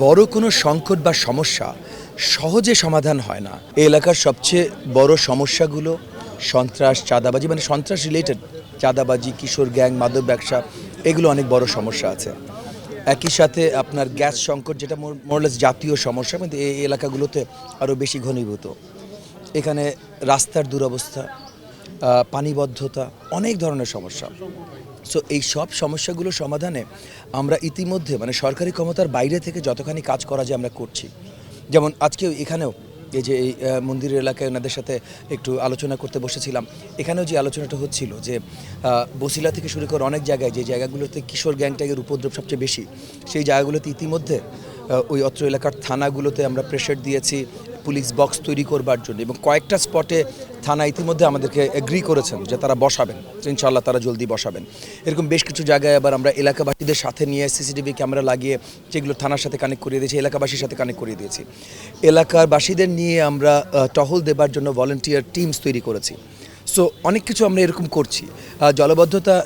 বড় কোনো সংকট বা সমস্যা সহজে সমাধান হয় না। এই এলাকার সবচেয়ে বড় সমস্যাগুলো সন্ত্রাস, চাঁদাবাজি, মানে সন্ত্রাস রিলেটেড চাঁদাবাজি, কিশোর গ্যাং, মাদক ব্যবসা, এগুলো অনেক বড় সমস্যা আছে। একই সাথে আপনার গ্যাস সংকট, যেটা মোরলেস জাতীয় সমস্যা, কিন্তু এই এলাকাগুলোতে আরও বেশি ঘনীভূত। এখানে রাস্তার দুরবস্থা, পানিবদ্ধতা, অনেক ধরনের সমস্যা। সো এই সব সমস্যাগুলো সমাধানে আমরা ইতিমধ্যে মানে সরকারি ক্ষমতার বাইরে থেকে যতখানি কাজ করা যায় আমরা করছি। যেমন আজকেও এখানেও এই যে এই মন্দিরের এলাকায় ওনাদের সাথে একটু আলোচনা করতে বসেছিলাম, এখানেও যে আলোচনাটা হচ্ছিল যে বসিলা থেকে শুরু করে অনেক জায়গায় যে জায়গাগুলোতে কিশোর গ্যাংট্যাগের উপদ্রব সবচেয়ে বেশি, সেই জায়গাগুলোতে ইতিমধ্যে ওই অত্র এলাকার থানাগুলোতে আমরা প্রেশার দিয়েছি পুলিশ বক্স তৈরি করবার জন্য, এবং কয়েকটা স্পটে থানা ইতিমধ্যে আমাদেরকে এগ্রি করেছেন যে তারা বসাবেন, ইনশাআল্লাহ তারা জলদি বসাবেন। এরকম বেশ কিছু জায়গায় আবার আমরা এলাকাবাসীদের সাথে নিয়ে সিসিটিভি ক্যামেরা লাগিয়ে যেগুলো থানার সাথে কানেক্ট করিয়ে দিয়েছি, এলাকাবাসীর সাথে কানেক্ট করিয়ে দিয়েছি। এলাকাবাসীদের নিয়ে আমরা টহল দেবার জন্য ভলেন্টিয়ার টিমস তৈরি করেছি। সো অনেক কিছু আমরা এরকম করছি। জলবদ্ধতা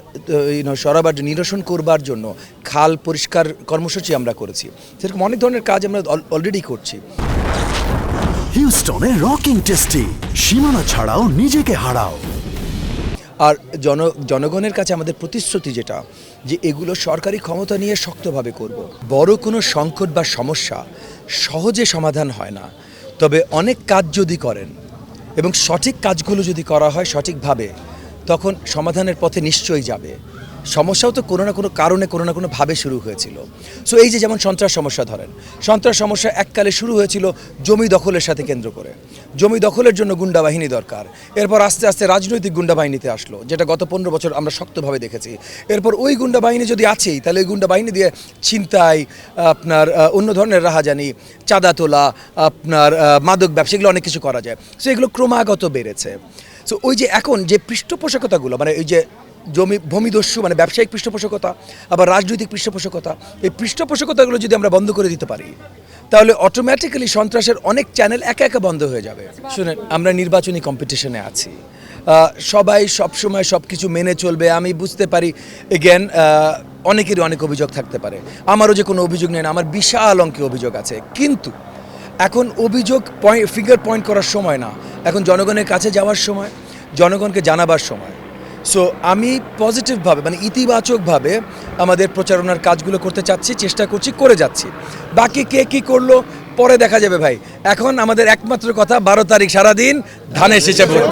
সরাবার নিরসন করবার জন্য খাল পরিষ্কার কর্মসূচি আমরা করেছি। সেরকম অনেক ধরনের কাজ আমরা অলরেডি করছি। হিউস্টনে রকিং টেস্টি, সীমানা ছাড়াও নিজেকে হারাও। আর জনগণের কাছে আমাদের প্রতিশ্রুতি যেটা, যে এগুলো সরকারি ক্ষমতা নিয়ে শক্তভাবে করব। বড় কোনো সংকট বা সমস্যা সহজে সমাধান হয় না, তবে অনেক কাজ যদি করেন এবং সঠিক কাজগুলো যদি করা হয় সঠিকভাবে, তখন সমাধানের পথে নিশ্চয়ই যাবে। সমস্যাও তো কোনো না কোনো কারণে কোনো না কোনো ভাবে শুরু হয়েছিল। সো এই যে যেমন সন্ত্রাস সমস্যা ধরেন, সন্ত্রাস সমস্যা এককালে শুরু হয়েছিল জমি দখলের সাথে কেন্দ্র করে। জমি দখলের জন্য গুন্ডা বাহিনী দরকার, এরপর আস্তে আস্তে রাজনৈতিক গুন্ডা বাহিনীতে আসলো, যেটা গত 15 বছর আমরা শক্তভাবে দেখেছি। এরপর ওই গুন্ডা বাহিনী যদি আছেই, তাহলে ওই গুন্ডা বাহিনী দিয়ে ছিনতাই, আপনার অন্য ধরনের রাহাজানি, চাঁদা তোলা, আপনার মাদক ব্যবসা, এগুলো অনেক কিছু করা যায়। সো এগুলো ক্রমাগত বেড়েছে। সো ওই যে এখন যে পৃষ্ঠপোষকতাগুলো, মানে ওই যে ভূমিদস্যু, মানে ব্যবসায়িক পৃষ্ঠপোষকতা, আবার রাজনৈতিক পৃষ্ঠপোষকতা, এই পৃষ্ঠপোষকতাগুলো যদি আমরা বন্ধ করে দিতে পারি, তাহলে অটোমেটিক্যালি সন্ত্রাসের অনেক চ্যানেল একা একা বন্ধ হয়ে যাবে। শুনেন, আমরা নির্বাচনী কম্পিটিশনে আছি, সবাই সবসময় সব কিছু মেনে চলবে আমি বুঝতে পারি। এগেন অনেকেরই অনেক অভিযোগ থাকতে পারে, আমারও যে কোনো অভিযোগ নেই না, আমার বিশাল অঙ্কে অভিযোগ আছে। কিন্তু এখন অভিযোগ ফিঙ্গার পয়েন্ট করার সময় না, এখন জনগণের কাছে যাওয়ার সময়, জনগণকে জানাবার সময়। সো আমি পজিটিভভাবে, মানে ইতিবাচকভাবে আমাদের প্রচারণার কাজগুলো করতে চাচ্ছি, চেষ্টা করছি, করে যাচ্ছি। বাকি কে কী করলো পরে দেখা যাবে ভাই। এখন আমাদের একমাত্র কথা, 12 তারিখ সারাদিন ধানের শীষে ভোট।